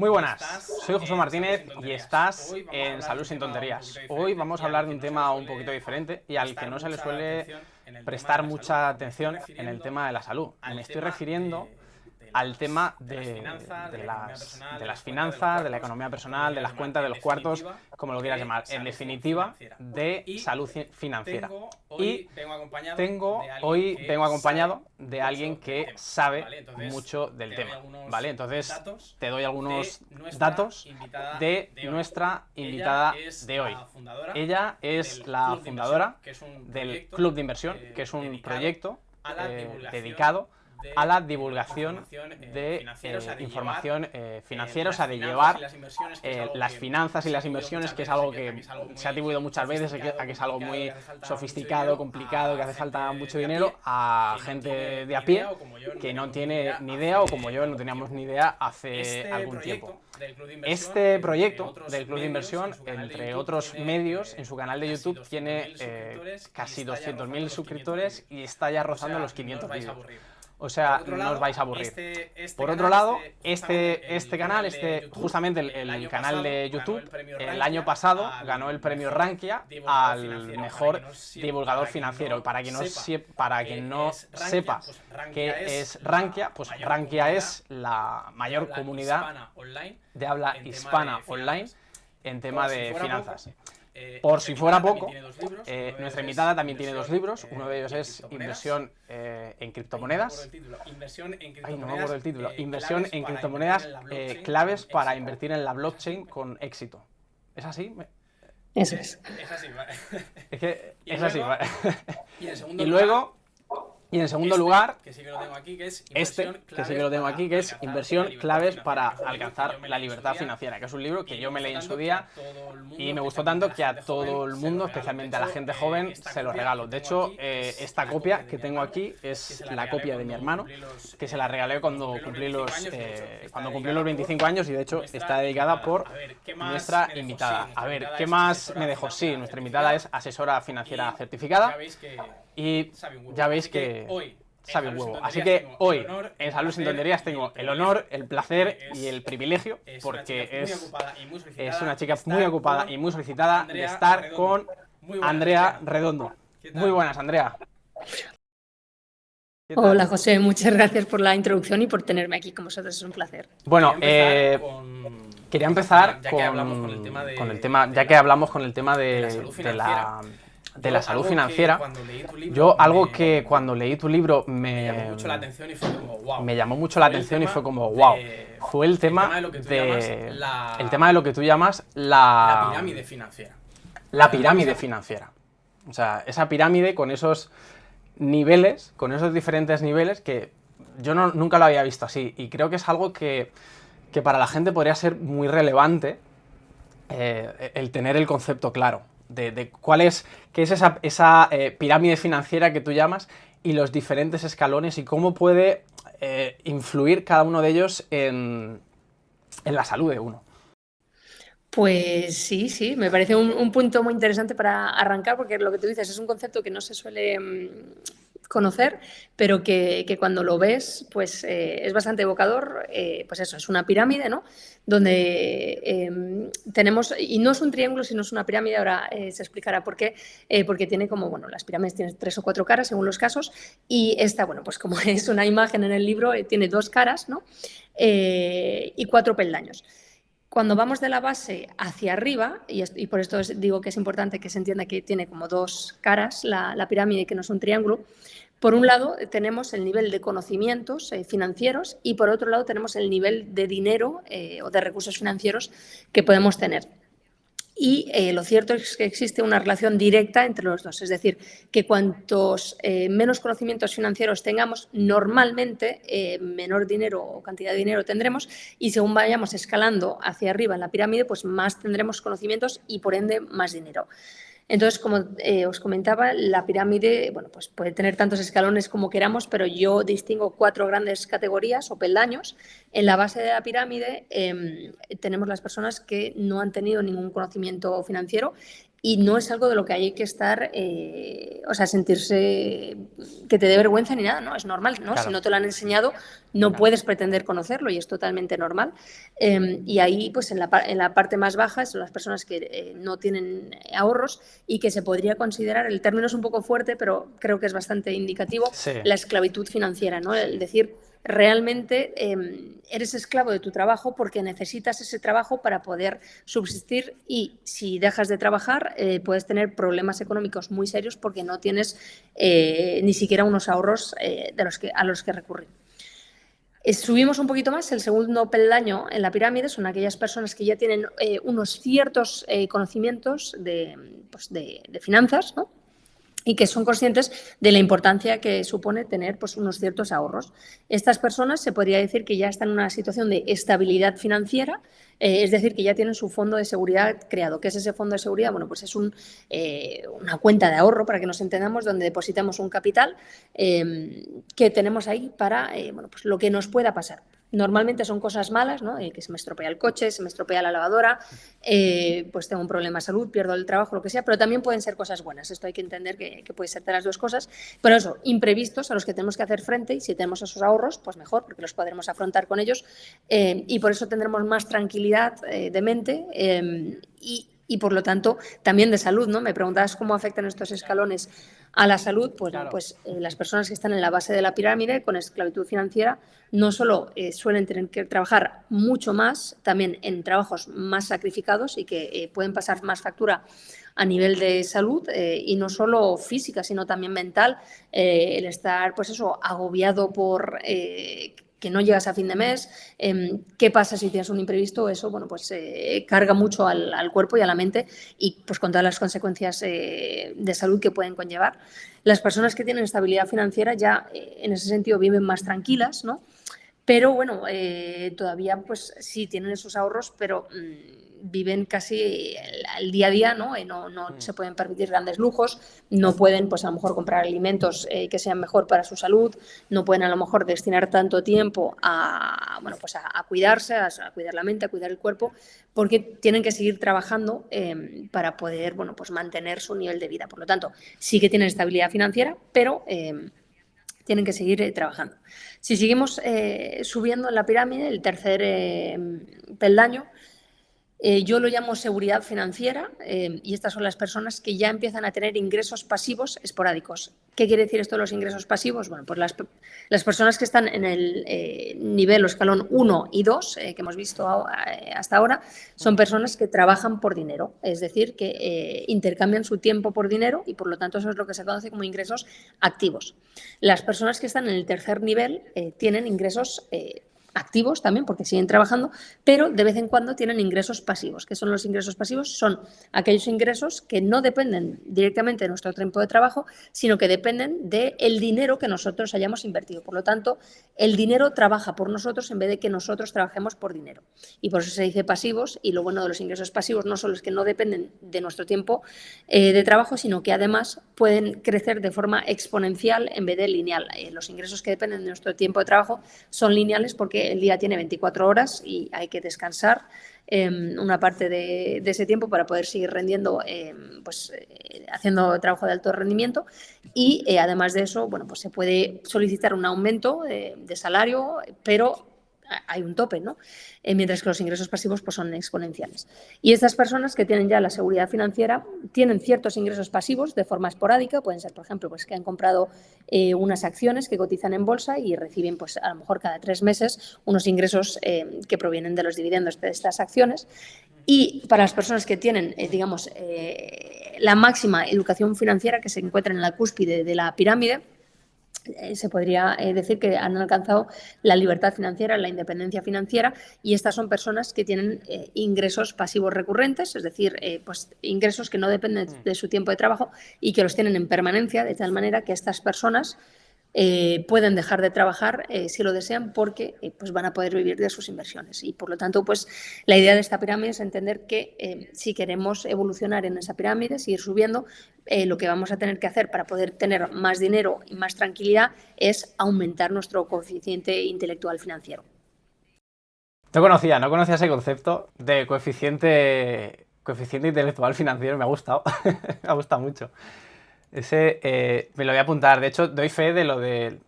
Muy buenas, soy José Martínez y estás en Salud sin Tonterías. Hoy vamos a hablar de un tema un poquito diferente y al que no se le suele prestar mucha atención en el tema de la salud. Me estoy refiriendo al tema de las finanzas, de la economía personal, de las cuentas, de los cuartos, como lo quieras llamar. En definitiva, de salud financiera. Y hoy vengo acompañado de alguien que sabe mucho del tema, ¿vale? Entonces te doy algunos datos de nuestra invitada de hoy. Ella es la fundadora del Club de Inversión, que es un proyecto dedicado a la divulgación de información financiera, o sea, de llevar las finanzas y las inversiones, que es algo que se ha atribuido muchas veces a que es algo muy sofisticado, complicado, que hace falta mucho dinero, a gente de a pie que no tiene ni idea, o como yo no teníamos ni idea hace algún tiempo. Este proyecto del Club de Inversión, entre otros medios, en su canal de YouTube tiene casi 200.000 suscriptores y está ya rozando los 500 vídeos. O sea, no os vais a aburrir. Por otro lado, este canal, justamente el canal de YouTube, el año pasado ganó el premio Rankia al mejor divulgador financiero. Para quien no sepa qué es Rankia, pues Rankia es la mayor comunidad de habla hispana online en tema de finanzas. Por si fuera poco, nuestra invitada también tiene 2 libros. Uno de ellos es Inversión en criptomonedas. Ay, no me acuerdo del título. Inversión en criptomonedas, claves para invertir en la blockchain con éxito. ¿Es así? Eso es. Es así, vale. Es que es así, vale. Y en segundo lugar, que sí que lo tengo aquí, que es Inversión, claves para alcanzar la libertad financiera, que es un libro que yo me leí en su día y me gustó tanto que a todo el mundo, especialmente a la gente joven, se lo regalo. De hecho, esta copia que tengo aquí es la copia de mi hermano, que se la regalé cuando cumplí los 25 años, y de hecho está dedicada por nuestra invitada. A ver, ¿qué más me dejó? Sí, nuestra invitada es asesora financiera certificada y ya veis que sabe un huevo. Así que hoy, en Salud sin Tonterías, tengo el honor, el placer y el privilegio, porque es una chica muy ocupada y muy solicitada, de estar con Andrea Redondo. Muy buenas, Andrea. Hola, José, muchas gracias por la introducción y por tenerme aquí con vosotros, es un placer. Bueno, quería empezar con el tema, ya que hablamos con el tema de la salud financiera. Yo, algo que cuando leí tu libro me llamó mucho la atención y fue como wow. Fue el tema de lo que tú llamas la pirámide financiera. La pirámide financiera. O sea, esa pirámide con esos niveles, con esos diferentes niveles, que yo nunca lo había visto así. Y creo que es algo que para la gente podría ser muy relevante, el tener el concepto claro de qué es esa pirámide financiera que tú llamas, y los diferentes escalones, y cómo puede influir cada uno de ellos en la salud de uno. Pues sí, me parece un punto muy interesante para arrancar, porque lo que tú dices es un concepto que no se suele conocer, pero que cuando lo ves, pues es bastante evocador. Pues eso, es una pirámide, ¿no? Donde tenemos, y no es un triángulo, sino es una pirámide. Ahora se explicará por qué, porque tiene como, bueno, las pirámides tienen 3 o 4 caras según los casos, y esta, bueno, pues como es una imagen en el libro, tiene 2 caras, ¿no? Y 4 peldaños. Cuando vamos de la base hacia arriba, y por esto digo que es importante que se entienda que tiene como 2 caras la pirámide, que no es un triángulo. Por un lado tenemos el nivel de conocimientos financieros, y por otro lado tenemos el nivel de dinero o de recursos financieros que podemos tener. Y lo cierto es que existe una relación directa entre los dos, es decir, que cuantos menos conocimientos financieros tengamos, normalmente menor dinero o cantidad de dinero tendremos, y según vayamos escalando hacia arriba en la pirámide, pues más tendremos conocimientos y por ende más dinero. Entonces, como os comentaba, la pirámide, bueno, pues puede tener tantos escalones como queramos, pero yo distingo 4 grandes categorías o peldaños. En la base de la pirámide tenemos las personas que no han tenido ningún conocimiento financiero, y no es algo de lo que hay que estar, o sea, sentirse que te dé vergüenza ni nada, ¿no? Es normal, ¿no? Claro. Si no te lo han enseñado, no puedes pretender conocerlo y es totalmente normal. Y ahí, pues en la parte más baja son las personas que no tienen ahorros y que se podría considerar, el término es un poco fuerte, pero creo que es bastante indicativo, Sí. la esclavitud financiera, ¿no? El decir, realmente eres esclavo de tu trabajo porque necesitas ese trabajo para poder subsistir y si dejas de trabajar puedes tener problemas económicos muy serios porque no tienes ni siquiera unos ahorros a los que recurrir. Subimos un poquito más, el segundo peldaño en la pirámide son aquellas personas que ya tienen unos ciertos conocimientos de finanzas, ¿no? Y que son conscientes de la importancia que supone tener pues, unos ciertos ahorros. Estas personas se podría decir que ya están en una situación de estabilidad financiera, es decir, que ya tienen su fondo de seguridad creado. ¿Qué es ese fondo de seguridad? Bueno, pues es una cuenta de ahorro, para que nos entendamos, donde depositamos un capital que tenemos ahí para bueno, pues lo que nos pueda pasar. Normalmente son cosas malas, ¿no? Que se me estropea el coche, se me estropea la lavadora, pues tengo un problema de salud, pierdo el trabajo, lo que sea, pero también pueden ser cosas buenas. Esto hay que entender que puede ser de las dos cosas. Pero eso, imprevistos a los que tenemos que hacer frente y si tenemos esos ahorros, pues mejor, porque los podremos afrontar con ellos y por eso tendremos más tranquilidad de mente y por lo tanto también de salud, ¿no? Me preguntabas cómo afectan estos escalones a la salud, pues, Claro. no, pues las personas que están en la base de la pirámide con esclavitud financiera no solo suelen tener que trabajar mucho más, también en trabajos más sacrificados y que pueden pasar más factura a nivel de salud y no solo física, sino también mental, el estar, pues eso, agobiado por que no llegas a fin de mes, qué pasa si tienes un imprevisto, eso, bueno, pues carga mucho al cuerpo y a la mente y pues con todas las consecuencias de salud que pueden conllevar. Las personas que tienen estabilidad financiera ya en ese sentido viven más tranquilas, ¿no? Pero bueno, todavía pues sí tienen esos ahorros, pero viven casi el día a día, ¿no? No se pueden permitir grandes lujos, no pueden pues a lo mejor comprar alimentos que sean mejor para su salud, no pueden a lo mejor destinar tanto tiempo a, bueno, pues a cuidarse, a cuidar la mente, a cuidar el cuerpo, porque tienen que seguir trabajando para poder, bueno, pues mantener su nivel de vida. Por lo tanto, sí que tienen estabilidad financiera, pero tienen que seguir trabajando. Si seguimos subiendo en la pirámide, el tercer peldaño, yo lo llamo seguridad financiera y estas son las personas que ya empiezan a tener ingresos pasivos esporádicos. ¿Qué quiere decir esto de los ingresos pasivos? Bueno, pues las personas que están en el nivel o escalón 1 y 2 que hemos visto hasta ahora son personas que trabajan por dinero, es decir, que intercambian su tiempo por dinero y por lo tanto eso es lo que se conoce como ingresos activos. Las personas que están en el tercer nivel tienen ingresos activos también porque siguen trabajando, pero de vez en cuando tienen ingresos pasivos. ¿Qué son los ingresos pasivos? Son aquellos ingresos que no dependen directamente de nuestro tiempo de trabajo, sino que dependen del dinero que nosotros hayamos invertido. Por lo tanto, el dinero trabaja por nosotros en vez de que nosotros trabajemos por dinero. Y por eso se dice pasivos, y lo bueno de los ingresos pasivos no solo es que no dependen de nuestro tiempo de trabajo, sino que además pueden crecer de forma exponencial en vez de lineal. Los ingresos que dependen de nuestro tiempo de trabajo son lineales porque el día tiene 24 horas y hay que descansar una parte de ese tiempo para poder seguir rendiendo, haciendo trabajo de alto rendimiento y además de eso, bueno, pues se puede solicitar un aumento de salario, pero hay un tope, ¿no? Mientras que los ingresos pasivos pues, son exponenciales. Y estas personas que tienen ya la seguridad financiera tienen ciertos ingresos pasivos de forma esporádica, pueden ser, por ejemplo, pues, que han comprado unas acciones que cotizan en bolsa y reciben, pues, a lo mejor cada 3 meses, unos ingresos que provienen de los dividendos de estas acciones. Y para las personas que tienen, la máxima educación financiera, que se encuentran en la cúspide de la pirámide, se podría decir que han alcanzado la libertad financiera, la independencia financiera y estas son personas que tienen ingresos pasivos recurrentes, es decir, pues ingresos que no dependen de su tiempo de trabajo y que los tienen en permanencia, de tal manera que estas personas pueden dejar de trabajar si lo desean porque pues van a poder vivir de sus inversiones y por lo tanto pues la idea de esta pirámide es entender que si queremos evolucionar en esa pirámide, seguir subiendo, lo que vamos a tener que hacer para poder tener más dinero y más tranquilidad es aumentar nuestro coeficiente intelectual financiero. No conocía ese concepto de coeficiente coeficiente intelectual financiero, me ha gustado, me ha gustado mucho. Ese me lo voy a apuntar. De hecho, doy fe de lo de...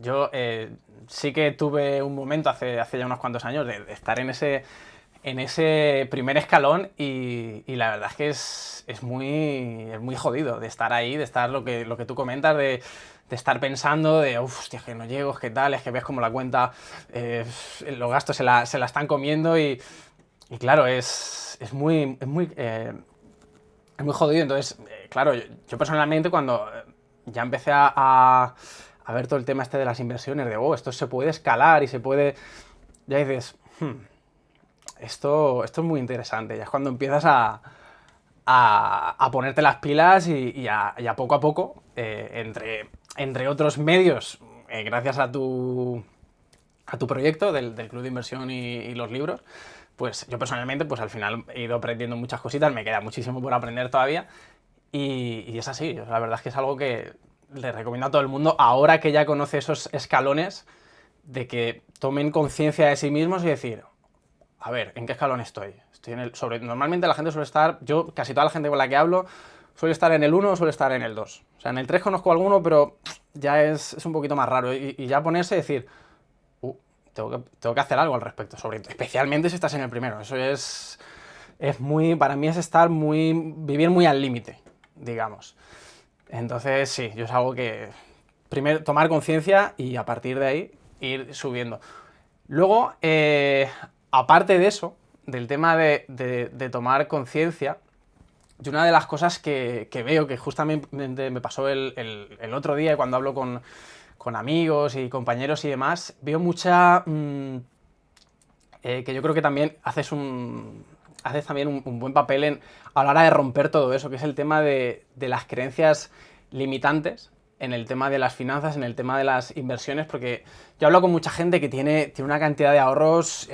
Yo sí que tuve un momento hace ya unos cuantos años de estar en ese primer escalón y la verdad es que es muy jodido de estar ahí, de estar lo que tú comentas, de estar pensando de, hostia, que no llego, es que tal, es que ves como la cuenta, los gastos se la están comiendo y claro, es muy jodido. Entonces, claro, yo personalmente cuando ya empecé a ver todo el tema este de las inversiones, de, esto se puede escalar y se puede... Ya dices, esto es muy interesante. Ya es cuando empiezas a ponerte las pilas y a poco a poco, entre otros medios, gracias a tu proyecto del Club de Inversión y los libros, pues yo personalmente, pues al final he ido aprendiendo muchas cositas, me queda muchísimo por aprender todavía y es así. La verdad es que es algo que le recomiendo a todo el mundo, ahora que ya conoce esos escalones, de que tomen conciencia de sí mismos y decir, a ver, ¿en qué escalón estoy? Normalmente la gente suele estar, yo casi toda la gente con la que hablo, suele estar en el 1 o suele estar en el 2. O sea, en el 3 conozco alguno, pero ya es un poquito más raro. Y ya ponerse y decir, tengo que hacer algo al respecto, especialmente si estás en el primero. Eso es muy, para mí es vivir muy al límite, digamos. Entonces, sí, yo es algo que primero tomar conciencia y a partir de ahí ir subiendo. Luego, aparte de eso, del tema de tomar conciencia, y una de las cosas que veo, que justamente me pasó el otro día cuando hablo con amigos y compañeros y demás, veo mucha... que yo creo que también haces también un buen papel a la hora de romper todo eso, que es el tema de las creencias limitantes en el tema de las finanzas, en el tema de las inversiones, porque yo hablo con mucha gente que tiene una cantidad de ahorros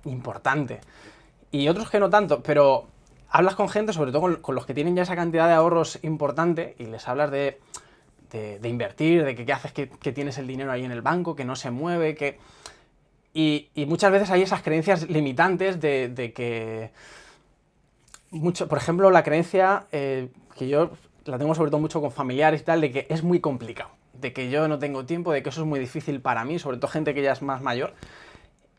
importante y otros que no tanto, pero hablas con gente, sobre todo con los que tienen ya esa cantidad de ahorros importante y les hablas de invertir, de que qué haces que tienes el dinero ahí en el banco, que no se mueve, y muchas veces hay esas creencias limitantes de que... por ejemplo, la creencia que yo la tengo sobre todo mucho con familiares y tal, de que es muy complicado, de que yo no tengo tiempo, de que eso es muy difícil para mí, sobre todo gente que ya es más mayor,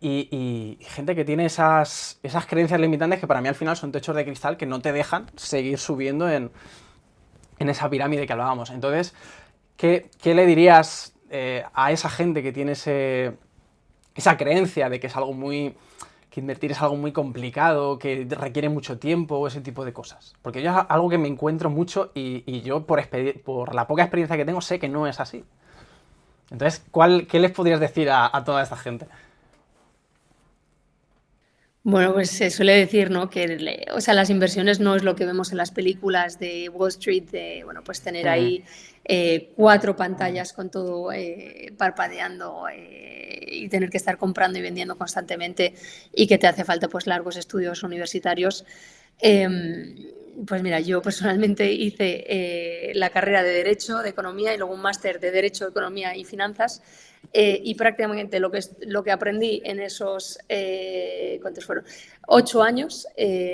y gente que tiene esas creencias limitantes que para mí al final son techos de cristal que no te dejan seguir subiendo en esa pirámide que hablábamos. Entonces, ¿qué le dirías a esa gente que tiene esa creencia de que es algo que invertir es algo muy complicado, que requiere mucho tiempo o ese tipo de cosas? Porque yo es algo que me encuentro mucho y yo por la poca experiencia que tengo sé que no es así. Entonces, ¿qué les podrías decir a toda esta gente? Bueno, pues se suele decir, ¿no? Que las inversiones no es lo que vemos en las películas de Wall Street, de, bueno, pues tener ahí 4 pantallas con todo parpadeando y tener que estar comprando y vendiendo constantemente y que te hace falta pues largos estudios universitarios. Pues mira, yo personalmente hice la carrera de Derecho, de Economía y luego un máster de Derecho, Economía y Finanzas. Y prácticamente lo que aprendí en esos, ¿cuántos fueron? 8 años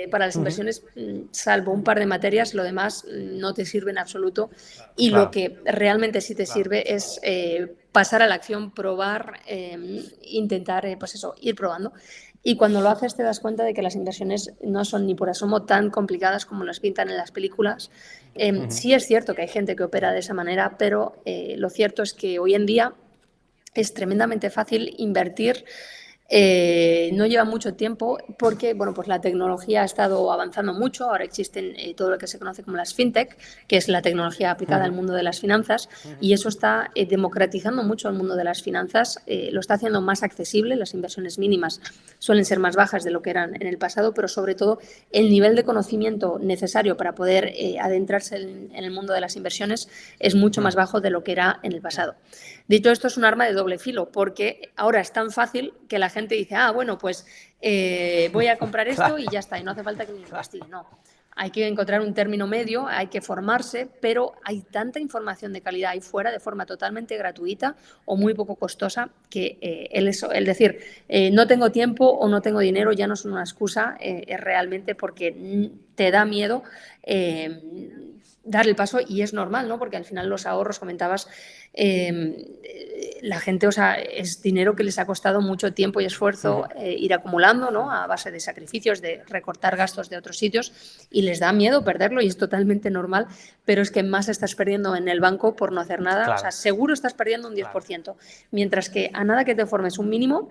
para las inversiones, salvo un par de materias, lo demás no te sirve en absoluto. Y lo que realmente sí te sirve es pasar a la acción, probar, intentar, pues eso, ir probando. Y cuando lo haces te das cuenta de que las inversiones no son ni por asomo tan complicadas como las pintan en las películas. Sí es cierto que hay gente que opera de esa manera, pero lo cierto es que hoy en día es tremendamente fácil invertir. No lleva mucho tiempo porque bueno, pues la tecnología ha estado avanzando mucho. Ahora existen todo lo que se conoce como las fintech, que es la tecnología aplicada al mundo de las finanzas, y eso está democratizando mucho el mundo de las finanzas, lo está haciendo más accesible. Las inversiones mínimas suelen ser más bajas de lo que eran en el pasado, pero sobre todo el nivel de conocimiento necesario para poder adentrarse en el mundo de las inversiones es mucho más bajo de lo que era en el pasado. Dicho esto, es un arma de doble filo, porque ahora es tan fácil que la gente dice, bueno, pues voy a comprar esto y ya está, y no hace falta que me investigue. No. hay que encontrar un término medio, hay que formarse, pero hay tanta información de calidad ahí fuera de forma totalmente gratuita o muy poco costosa que el decir no tengo tiempo o no tengo dinero ya no es una excusa, es realmente porque te da miedo dar el paso, y es normal, ¿no? Porque al final los ahorros, comentabas, la gente, o sea, es dinero que les ha costado mucho tiempo y esfuerzo ir acumulando, ¿no? A base de sacrificios, de recortar gastos de otros sitios, y les da miedo perderlo y es totalmente normal, pero es que más estás perdiendo en el banco por no hacer nada. Claro. O sea, seguro estás perdiendo un 10%, mientras que a nada que te formes un mínimo,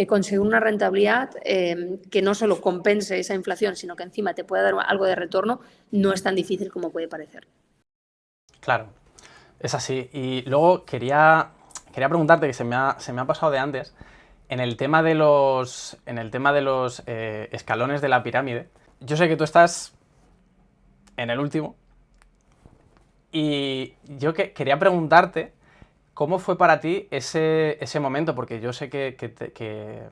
conseguir una rentabilidad que no solo compense esa inflación, sino que encima te pueda dar algo de retorno, no es tan difícil como puede parecer. Claro, es así. Y luego quería preguntarte, que se me ha pasado de antes, en el tema de los escalones de la pirámide. Yo sé que tú estás en el último y yo quería preguntarte cómo fue para ti ese momento, porque yo sé que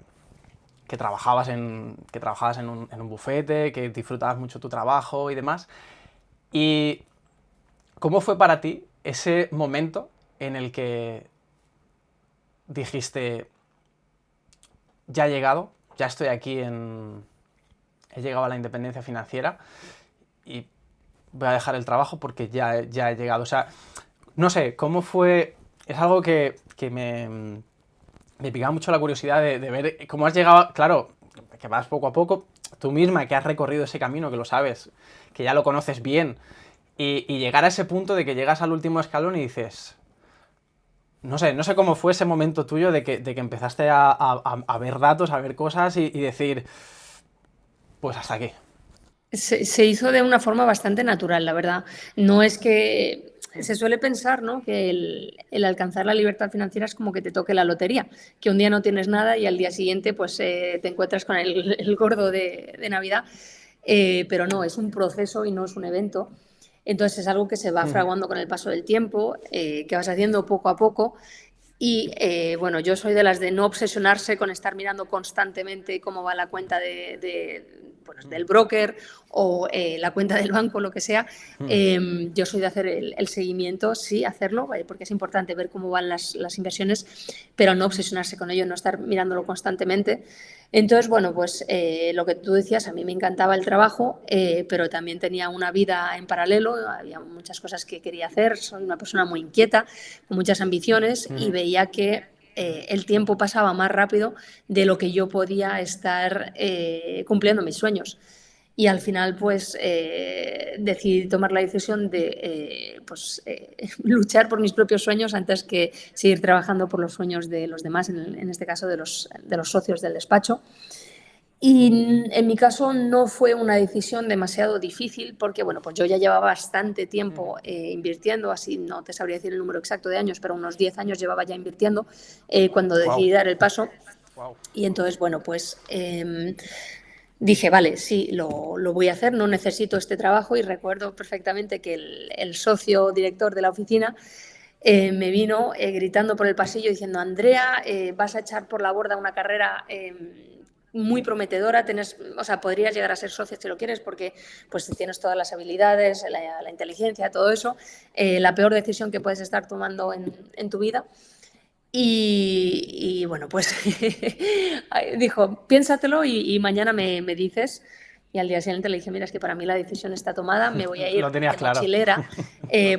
trabajabas en un bufete, que disfrutabas mucho tu trabajo y demás. Y ¿cómo fue para ti ese momento en el que dijiste, ya he llegado, ya estoy aquí, he llegado a la independencia financiera y voy a dejar el trabajo porque ya he llegado? O sea, no sé, ¿cómo fue? Es algo que me picaba mucho la curiosidad de ver cómo has llegado. Claro, que vas poco a poco, tú misma que has recorrido ese camino, que lo sabes, que ya lo conoces bien, y llegar a ese punto de que llegas al último escalón y dices, no sé cómo fue ese momento tuyo de que empezaste a ver datos, a ver cosas y decir, pues hasta aquí. Se hizo de una forma bastante natural, la verdad. No es que se suele pensar, ¿no?, que el alcanzar la libertad financiera es como que te toque la lotería, que un día no tienes nada y al día siguiente pues te encuentras con el gordo de Navidad, pero no, es un proceso y no es un evento. Entonces es algo que se va fraguando con el paso del tiempo, que vas haciendo poco a poco. Y bueno, yo soy de las de no obsesionarse con estar mirando constantemente cómo va la cuenta del broker o la cuenta del banco, lo que sea. Yo soy de hacer el seguimiento, sí, hacerlo, porque es importante ver cómo van las inversiones, pero no obsesionarse con ello, no estar mirándolo constantemente. Entonces, bueno, pues lo que tú decías, a mí me encantaba el trabajo, pero también tenía una vida en paralelo, había muchas cosas que quería hacer, soy una persona muy inquieta, con muchas ambiciones, y veía que el tiempo pasaba más rápido de lo que yo podía estar cumpliendo mis sueños. Y al final, pues, decidí tomar la decisión de luchar por mis propios sueños antes que seguir trabajando por los sueños de los demás, en este caso de los socios del despacho. Y en mi caso no fue una decisión demasiado difícil porque, bueno, pues yo ya llevaba bastante tiempo invirtiendo, así no te sabría decir el número exacto de años, pero unos 10 años llevaba ya invirtiendo cuando decidí dar el paso. Wow. Y entonces, bueno, pues dije, vale, sí, lo voy a hacer, no necesito este trabajo. Y recuerdo perfectamente que el socio director de la oficina me vino gritando por el pasillo diciendo, Andrea, vas a echar por la borda una carrera muy prometedora, podrías llegar a ser socia si lo quieres porque pues tienes todas las habilidades, la inteligencia, todo eso, la peor decisión que puedes estar tomando en tu vida. Y bueno, pues dijo, piénsatelo y mañana me dices. Y al día siguiente le dije, mira, es que para mí la decisión está tomada, me voy a ir de mochilera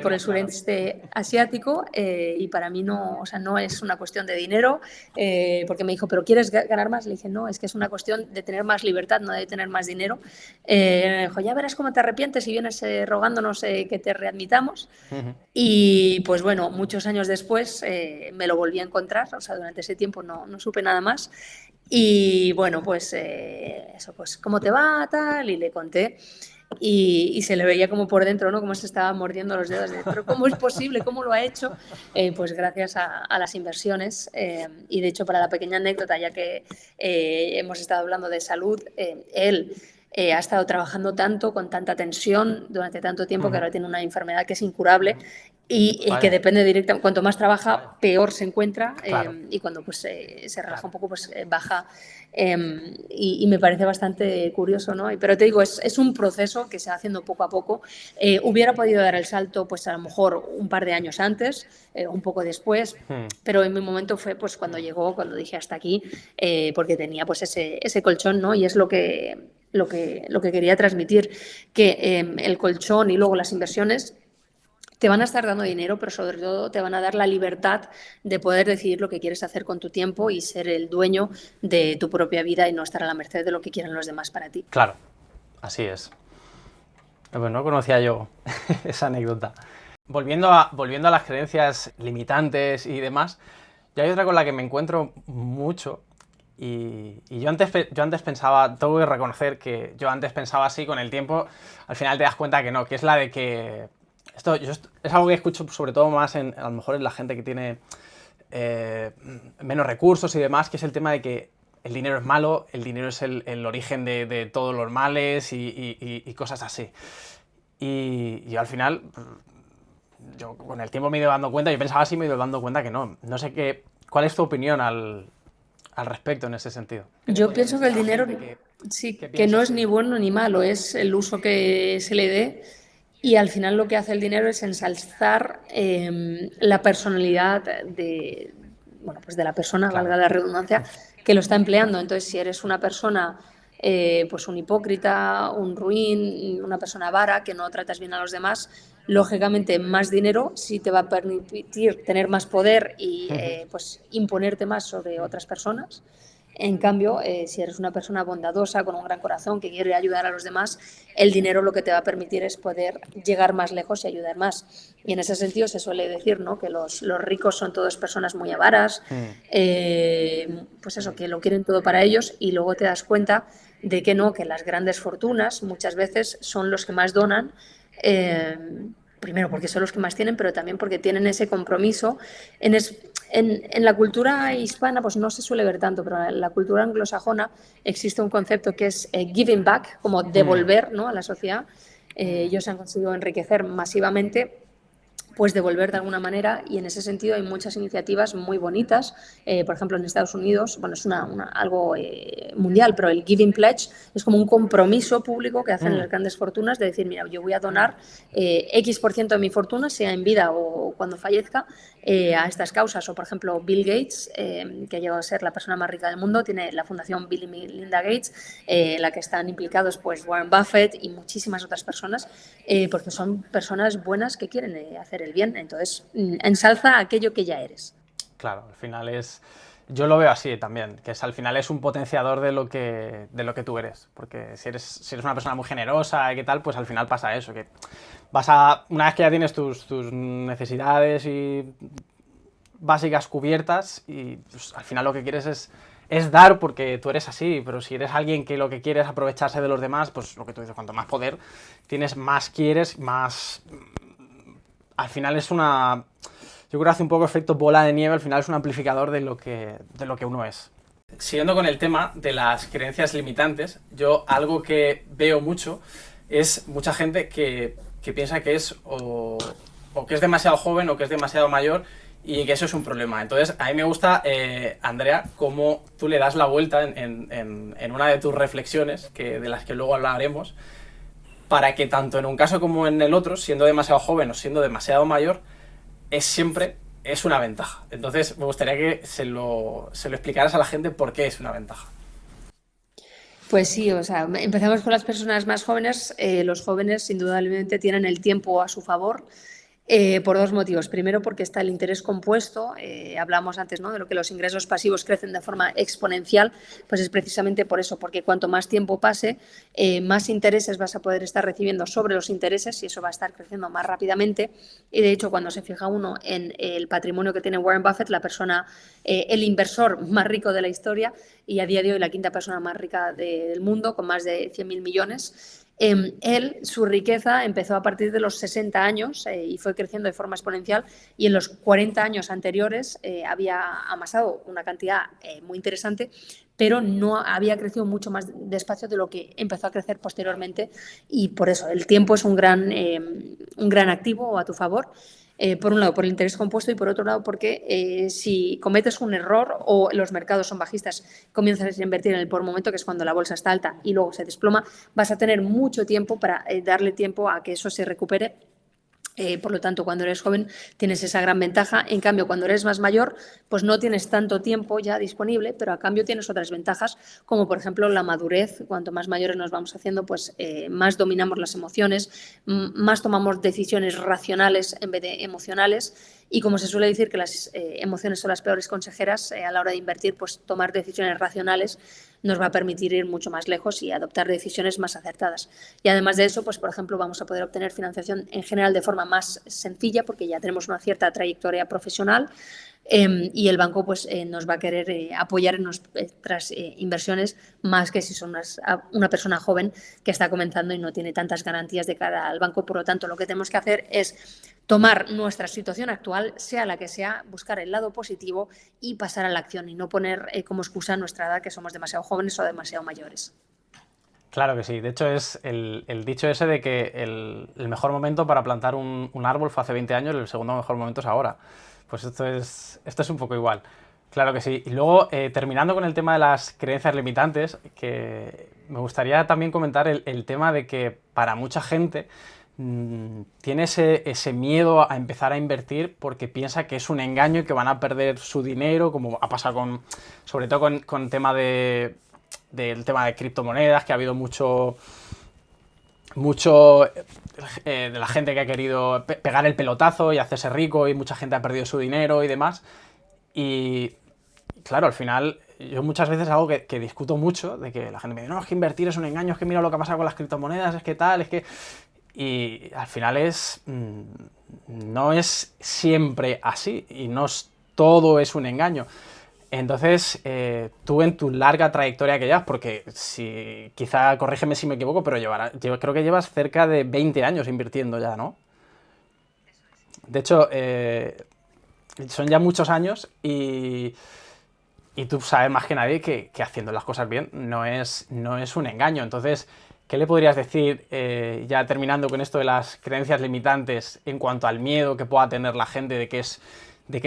por el sureste asiático y para mí no es una cuestión de dinero, porque me dijo, ¿pero quieres ganar más? Le dije, no, es que es una cuestión de tener más libertad, no de tener más dinero. Me dijo, ya verás cómo te arrepientes si vienes rogándonos que te readmitamos. Y pues bueno, muchos años después me lo volví a encontrar, o sea, durante ese tiempo no supe nada más. Y bueno, pues eso, pues ¿cómo te va? Tal, y le conté. Y se le veía como por dentro, ¿no? Como se estaba mordiendo los dedos. Pero ¿cómo es posible? ¿Cómo lo ha hecho? Pues gracias a las inversiones. Y de hecho, para la pequeña anécdota, ya que hemos estado hablando de salud, él ha estado trabajando tanto, con tanta tensión durante tanto tiempo, que ahora tiene una enfermedad que es incurable y que depende directamente, cuanto más trabaja, peor se encuentra, Claro. y cuando pues se relaja un poco, pues baja. Y me parece bastante curioso, ¿no? Pero te digo, es un proceso que se va haciendo poco a poco. Hubiera podido dar el salto, pues a lo mejor un par de años antes, un poco después, pero en mi momento fue pues cuando llegó, cuando dije hasta aquí, porque tenía pues ese colchón, ¿no? Y es lo que quería transmitir, que el colchón y luego las inversiones te van a estar dando dinero, pero sobre todo te van a dar la libertad de poder decidir lo que quieres hacer con tu tiempo y ser el dueño de tu propia vida y no estar a la merced de lo que quieran los demás para ti. Claro, así es. Pues no conocía yo esa anécdota. Volviendo a las creencias limitantes y demás, yo hay otra con la que me encuentro mucho y yo antes pensaba, tengo que reconocer que yo antes pensaba así, con el tiempo al final te das cuenta que no, que es la de que es algo que escucho sobre todo más a lo mejor en la gente que tiene menos recursos y demás, que es el tema de que el dinero es malo, el dinero es el origen de todos los males y cosas así. Y yo al final, yo con el tiempo me he ido dando cuenta, yo pensaba así, me he ido dando cuenta que no. No sé ¿cuál es tu opinión al respecto en ese sentido? Yo pienso que el dinero sí, que no es ni bueno ni malo, es el uso que se le dé. Y al final lo que hace el dinero es ensalzar la personalidad pues de la persona, Claro. valga la redundancia, que lo está empleando. Entonces, si eres una persona, pues un hipócrita, un ruin, una persona avara, que no tratas bien a los demás, lógicamente más dinero sí te va a permitir tener más poder y pues imponerte más sobre otras personas. En cambio, si eres una persona bondadosa, con un gran corazón, que quiere ayudar a los demás, el dinero lo que te va a permitir es poder llegar más lejos y ayudar más. Y en ese sentido se suele decir, ¿no?, que los ricos son todas personas muy avaras, pues eso, que lo quieren todo para ellos, y luego te das cuenta de que no, que las grandes fortunas muchas veces son los que más donan. Primero porque son los que más tienen, pero también porque tienen ese compromiso. En la cultura hispana pues no se suele ver tanto, pero en la cultura anglosajona existe un concepto que es giving back, como devolver, ¿no?, a la sociedad. Ellos han conseguido enriquecer masivamente, pues devolver de alguna manera, y en ese sentido hay muchas iniciativas muy bonitas. Por ejemplo, en Estados Unidos, bueno, es algo mundial, pero el Giving Pledge es como un compromiso público que hacen las grandes fortunas de decir, mira, yo voy a donar X% de mi fortuna, sea en vida o cuando fallezca, a estas causas. O, por ejemplo, Bill Gates, que llegó a ser la persona más rica del mundo, tiene la fundación Bill y Melinda Gates, la que están implicados pues Warren Buffett y muchísimas otras personas, porque son personas buenas que quieren hacer el bien. Entonces, ensalza aquello que ya eres. Claro, al final yo lo veo así también, que al final es un potenciador de lo que tú eres, porque si eres una persona muy generosa y qué tal, pues al final pasa eso, que una vez que ya tienes tus necesidades y básicas cubiertas, y pues, al final lo que quieres es dar porque tú eres así, pero si eres alguien que lo que quiere es aprovecharse de los demás, pues lo que tú dices, cuanto más poder tienes, más quieres, más... Al final yo creo que hace un poco efecto bola de nieve, al final es un amplificador de lo que uno es. Siguiendo con el tema de las creencias limitantes, yo algo que veo mucho es mucha gente que piensa que es o que es demasiado joven o que es demasiado mayor, y que eso es un problema. Entonces, a mí me gusta, Andrea, cómo tú le das la vuelta en una de tus reflexiones, de las que luego hablaremos, para que tanto en un caso como en el otro, siendo demasiado joven o siendo demasiado mayor, siempre es una ventaja. Entonces, me gustaría que se lo explicaras a la gente por qué es una ventaja. Pues sí, o sea, empezamos con las personas más jóvenes. Los jóvenes indudablemente tienen el tiempo a su favor. Por dos motivos. Primero, porque está el interés compuesto. Hablamos antes, ¿no?, de lo que los ingresos pasivos crecen de forma exponencial. Pues es precisamente por eso, porque cuanto más tiempo pase, más intereses vas a poder estar recibiendo sobre los intereses, y eso va a estar creciendo más rápidamente. Y de hecho, cuando se fija uno en el patrimonio que tiene Warren Buffett, la persona, el inversor más rico de la historia, y a día de hoy la quinta persona más rica del mundo, con más de 100.000 millones, su riqueza empezó a partir de los 60 años y fue creciendo de forma exponencial, y en los 40 años anteriores había amasado una cantidad muy interesante, pero no había crecido mucho más despacio de lo que empezó a crecer posteriormente, y por eso el tiempo es un gran activo a tu favor. Por un lado, por el interés compuesto, y por otro lado, porque si cometes un error o los mercados son bajistas, comienzas a invertir en el por momento, que es cuando la bolsa está alta y luego se desploma, vas a tener mucho tiempo para darle tiempo a que eso se recupere. Por lo tanto, cuando eres joven tienes esa gran ventaja. En cambio, cuando eres más mayor, pues no tienes tanto tiempo ya disponible, pero a cambio tienes otras ventajas, como por ejemplo la madurez. Cuanto más mayores nos vamos haciendo, pues más dominamos las emociones, más tomamos decisiones racionales en vez de emocionales. Y como se suele decir que las emociones son las peores consejeras, a la hora de invertir, pues tomar decisiones racionales nos va a permitir ir mucho más lejos y adoptar decisiones más acertadas. Y además de eso, pues por ejemplo, vamos a poder obtener financiación en general de forma más sencilla, porque ya tenemos una cierta trayectoria profesional, y el banco pues nos va a querer apoyar en nuestras inversiones, más que si son una persona joven que está comenzando y no tiene tantas garantías de cara al banco. Por lo tanto, lo que tenemos que hacer es tomar nuestra situación actual, sea la que sea, buscar el lado positivo y pasar a la acción, y no poner como excusa nuestra edad, que somos demasiado jóvenes o demasiado mayores. Claro que sí. De hecho, es el dicho ese de que el mejor momento para plantar un árbol fue hace 20 años y el segundo mejor momento es ahora. Pues esto es un poco igual. Claro que sí. Y luego, terminando con el tema de las creencias limitantes, que me gustaría también comentar el tema de que para mucha gente tiene ese miedo a empezar a invertir porque piensa que es un engaño y que van a perder su dinero, como ha pasado sobre todo con tema del tema de criptomonedas, que ha habido mucho de la gente que ha querido pegar el pelotazo y hacerse rico, y mucha gente ha perdido su dinero y demás. Y claro, al final yo muchas veces algo que discuto mucho, de que la gente me dice, no, es que invertir es un engaño, es que mira lo que ha pasado con las criptomonedas, es que tal, es que... Y al final no es siempre así, y todo es un engaño. Entonces, tú en tu larga trayectoria que llevas, porque quizá corrígeme si me equivoco, pero yo creo que llevas cerca de 20 años invirtiendo ya, ¿no? De hecho, son ya muchos años, y tú sabes más que nadie que haciendo las cosas bien no es un engaño. Entonces, ¿qué le podrías decir, ya terminando con esto de las creencias limitantes, en cuanto al miedo que pueda tener la gente de que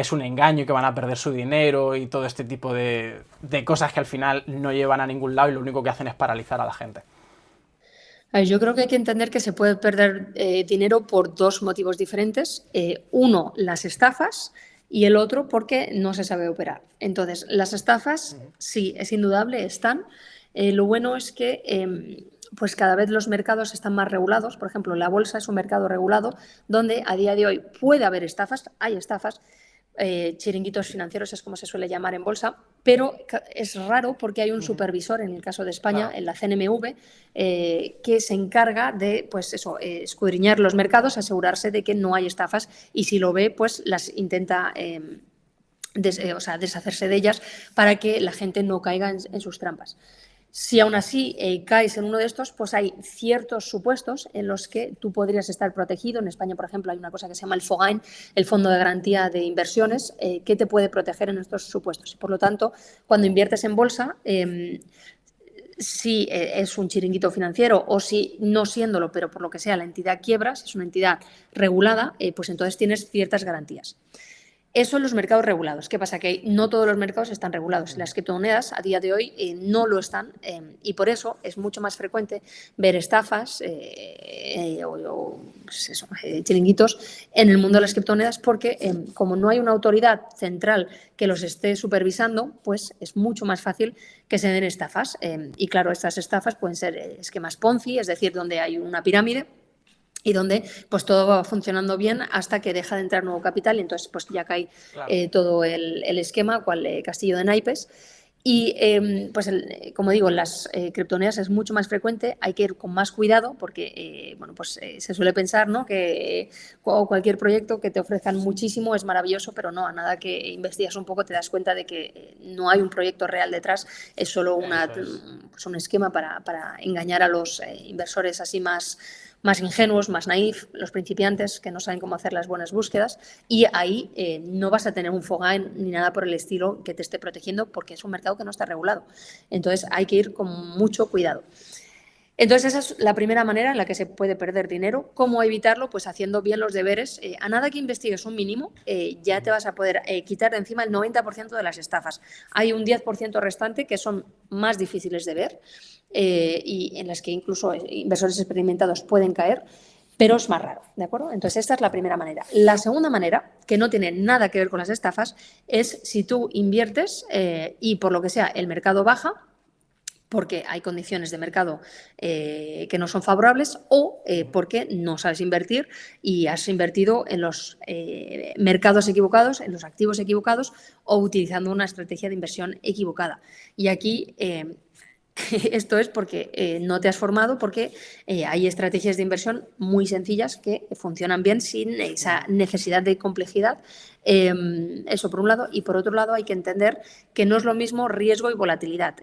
es un engaño y que van a perder su dinero y todo este tipo de cosas que al final no llevan a ningún lado y lo único que hacen es paralizar a la gente? Yo creo que hay que entender que se puede perder dinero por dos motivos diferentes. Uno, las estafas, y el otro porque no se sabe operar. Entonces, las estafas, sí, es indudable, están. Lo bueno es que pues cada vez los mercados están más regulados. Por ejemplo, la bolsa es un mercado regulado donde a día de hoy puede haber estafas, hay estafas, chiringuitos financieros es como se suele llamar en bolsa, pero es raro porque hay un supervisor, en el caso de España, en la CNMV, que se encarga de, pues eso, escudriñar los mercados, asegurarse de que no hay estafas, y si lo ve, pues las intenta deshacerse de ellas para que la gente no caiga en sus trampas. Si aún así caes en uno de estos, pues hay ciertos supuestos en los que tú podrías estar protegido. En España, por ejemplo, hay una cosa que se llama el FOGAIN, el Fondo de Garantía de Inversiones, que te puede proteger en estos supuestos. Y por lo tanto, cuando inviertes en bolsa, si es un chiringuito financiero, o si no siéndolo, pero por lo que sea la entidad quiebra, si es una entidad regulada, pues entonces tienes ciertas garantías. Eso en los mercados regulados. ¿Qué pasa? Que no todos los mercados están regulados. Las criptomonedas a día de hoy no lo están, y por eso es mucho más frecuente ver estafas chiringuitos en el mundo de las criptomonedas, porque como no hay una autoridad central que los esté supervisando, pues es mucho más fácil que se den estafas. Y claro, estas estafas pueden ser esquemas Ponzi, es decir, donde hay una pirámide y donde pues todo va funcionando bien hasta que deja de entrar nuevo capital, y entonces pues ya cae todo el esquema, cual castillo de naipes. Y pues como digo, en las criptomonedas es mucho más frecuente, hay que ir con más cuidado porque se suele pensar, ¿no?, que cualquier proyecto que te ofrezcan muchísimo es maravilloso, pero no, a nada que investigas un poco te das cuenta de que no hay un proyecto real detrás, es solo un esquema para engañar a los inversores así más más ingenuos, más naif, los principiantes que no saben cómo hacer las buenas búsquedas, y ahí no vas a tener un Fogain ni nada por el estilo que te esté protegiendo porque es un mercado que no está regulado. Entonces hay que ir con mucho cuidado. Entonces esa es la primera manera en la que se puede perder dinero. ¿Cómo evitarlo? Pues haciendo bien los deberes. A nada que investigues un mínimo, ya te vas a poder quitar de encima el 90% de las estafas. Hay un 10% restante que son más difíciles de ver y en las que incluso inversores experimentados pueden caer, pero es más raro, ¿de acuerdo? Entonces esta es la primera manera. La segunda manera, que no tiene nada que ver con las estafas, es si tú inviertes y por lo que sea el mercado baja, porque hay condiciones de mercado que no son favorables o porque no sabes invertir y has invertido en los mercados equivocados, en los activos equivocados o utilizando una estrategia de inversión equivocada. Y aquí esto es porque no te has formado, porque hay estrategias de inversión muy sencillas que funcionan bien sin esa necesidad de complejidad. Eso por un lado. Y por otro lado hay que entender que no es lo mismo riesgo y volatilidad.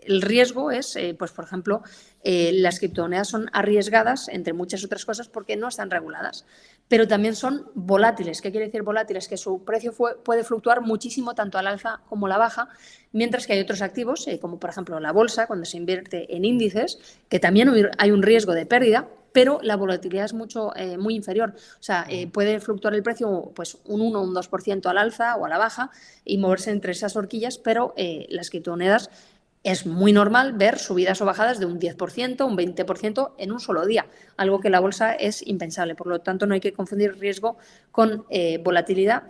El riesgo es, pues por ejemplo, las criptomonedas son arriesgadas, entre muchas otras cosas, porque no están reguladas, pero también son volátiles. ¿Qué quiere decir volátiles? Que su precio puede fluctuar muchísimo, tanto al alza como a la baja, mientras que hay otros activos, como por ejemplo la bolsa, cuando se invierte en índices, que también hay un riesgo de pérdida, pero la volatilidad es muy inferior. O sea, puede fluctuar el precio pues, un 1 o un 2% al alza o a la baja y moverse entre esas horquillas, pero las criptomonedas es muy normal ver subidas o bajadas de un 10%, un 20% en un solo día, algo que en la bolsa es impensable. Por lo tanto, no hay que confundir riesgo con volatilidad.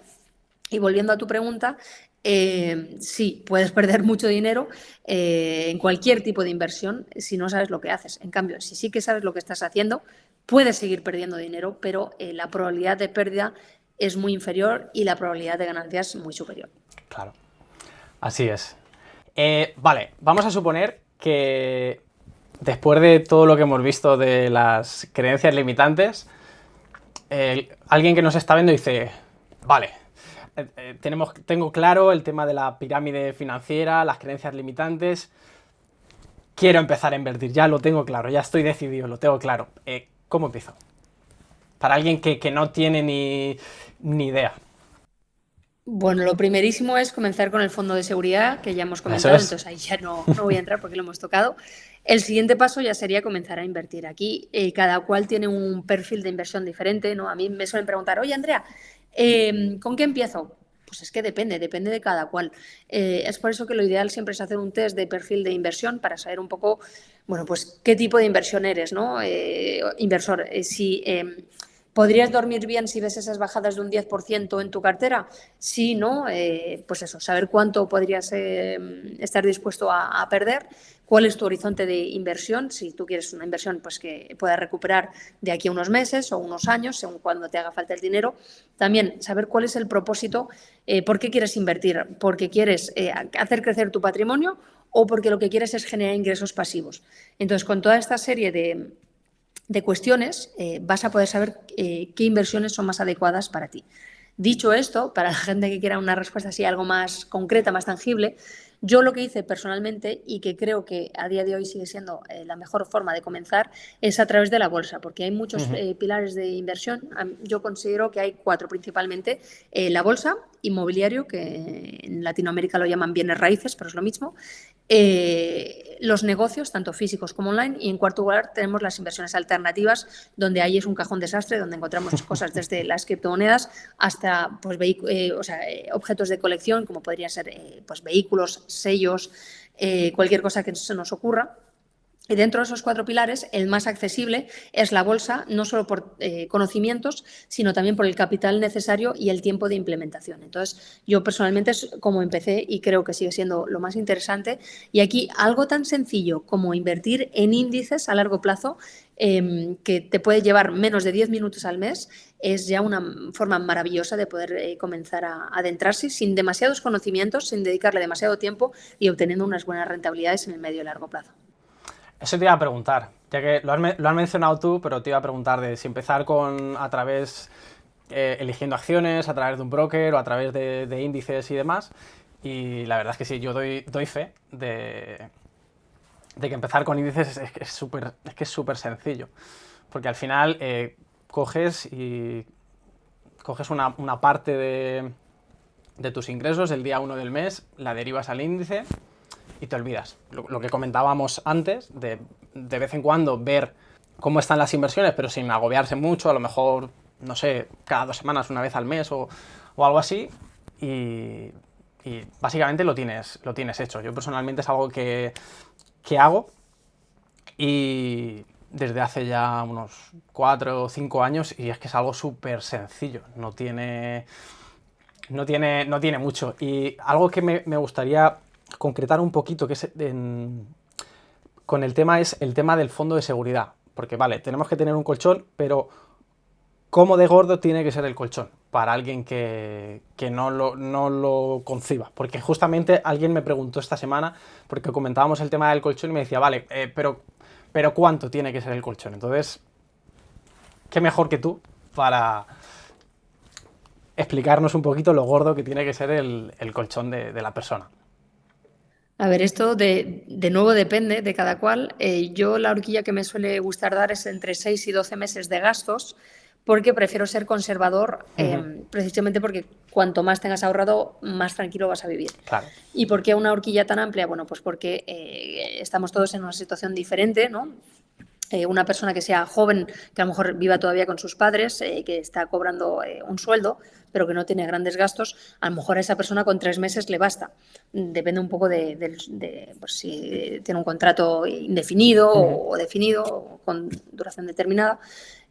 Y volviendo a tu pregunta, sí, puedes perder mucho dinero en cualquier tipo de inversión si no sabes lo que haces. En cambio, si sí que sabes lo que estás haciendo, puedes seguir perdiendo dinero, pero la probabilidad de pérdida es muy inferior y la probabilidad de ganancias muy superior. Claro, así es. Vale, vamos a suponer que después de todo lo que hemos visto de las creencias limitantes, alguien que nos está viendo dice, vale, tengo claro el tema de la pirámide financiera, las creencias limitantes, quiero empezar a invertir, ya lo tengo claro, ya estoy decidido, lo tengo claro. ¿Cómo empiezo? Para alguien que no tiene ni idea. Bueno, lo primerísimo es comenzar con el fondo de seguridad, que ya hemos comentado, entonces ahí ya no voy a entrar porque lo hemos tocado. El siguiente paso ya sería comenzar a invertir. Aquí cada cual tiene un perfil de inversión diferente, ¿no? A mí me suelen preguntar, oye, Andrea, ¿con qué empiezo? Pues es que depende de cada cual. Es por eso que lo ideal siempre es hacer un test de perfil de inversión para saber un poco, bueno, pues qué tipo de inversión eres, ¿no? Inversor. Si ¿podrías dormir bien si ves esas bajadas de un 10% en tu cartera? Sí, ¿no? Pues eso, saber cuánto podrías estar dispuesto a perder, cuál es tu horizonte de inversión, si tú quieres una inversión pues que puedas recuperar de aquí a unos meses o unos años, según cuando te haga falta el dinero. También saber cuál es el propósito, por qué quieres invertir, porque quieres hacer crecer tu patrimonio o porque lo que quieres es generar ingresos pasivos. Entonces, con toda esta serie de cuestiones, vas a poder saber qué inversiones son más adecuadas para ti. Dicho esto, para la gente que quiera una respuesta así algo más concreta, más tangible, yo lo que hice personalmente y que creo que a día de hoy sigue siendo la mejor forma de comenzar es a través de la bolsa, porque hay muchos pilares de inversión. Yo considero que hay 4 principalmente. La bolsa, inmobiliario, que en Latinoamérica lo llaman bienes raíces, pero es lo mismo. Los negocios, tanto físicos como online, y en cuarto lugar tenemos las inversiones alternativas, donde ahí es un cajón desastre, donde encontramos cosas desde las criptomonedas hasta pues, objetos de colección, como podrían ser pues, vehículos, sellos, cualquier cosa que se nos ocurra. Y dentro de esos 4 pilares, el más accesible es la bolsa, no solo por conocimientos, sino también por el capital necesario y el tiempo de implementación. Entonces, yo personalmente es como empecé y creo que sigue siendo lo más interesante. Y aquí algo tan sencillo como invertir en índices a largo plazo, que te puede llevar menos de 10 minutos al mes, es ya una forma maravillosa de poder comenzar a adentrarse sin demasiados conocimientos, sin dedicarle demasiado tiempo y obteniendo unas buenas rentabilidades en el medio y largo plazo. Eso te iba a preguntar, ya que lo has mencionado tú, pero te iba a preguntar de si empezar a través, eligiendo acciones, a través de un broker o a través de índices y demás. Y la verdad es que sí, yo doy fe de que empezar con índices es que es súper sencillo. Porque al final coges una parte de tus ingresos el día 1 del mes, la derivas al índice y te olvidas. Lo que comentábamos antes, de vez en cuando ver cómo están las inversiones, pero sin agobiarse mucho, a lo mejor, no sé, cada 2 semanas, una vez al mes o algo así, y básicamente lo tienes hecho. Yo personalmente es algo que hago, y desde hace ya unos 4 o 5 años, y es que es algo súper sencillo, no tiene mucho. Y algo que me gustaría concretar un poquito con el tema es el tema del fondo de seguridad. Porque vale, tenemos que tener un colchón, pero ¿cómo de gordo tiene que ser el colchón para alguien que no lo conciba? Porque justamente alguien me preguntó esta semana, porque comentábamos el tema del colchón y me decía, vale, pero ¿cuánto tiene que ser el colchón? Entonces, ¿qué mejor que tú para explicarnos un poquito lo gordo que tiene que ser el colchón de la persona? A ver, esto de nuevo depende de cada cual. Yo la horquilla que me suele gustar dar es entre 6 y 12 meses de gastos, porque prefiero ser conservador, precisamente porque cuanto más tengas ahorrado, más tranquilo vas a vivir. Claro. ¿Y por qué una horquilla tan amplia? Bueno, pues porque estamos todos en una situación diferente, ¿no? Una persona que sea joven, que a lo mejor viva todavía con sus padres, que está cobrando un sueldo, pero que no tiene grandes gastos, a lo mejor a esa persona con 3 meses le basta. Depende un poco de pues, si tiene un contrato indefinido o definido, o con duración determinada.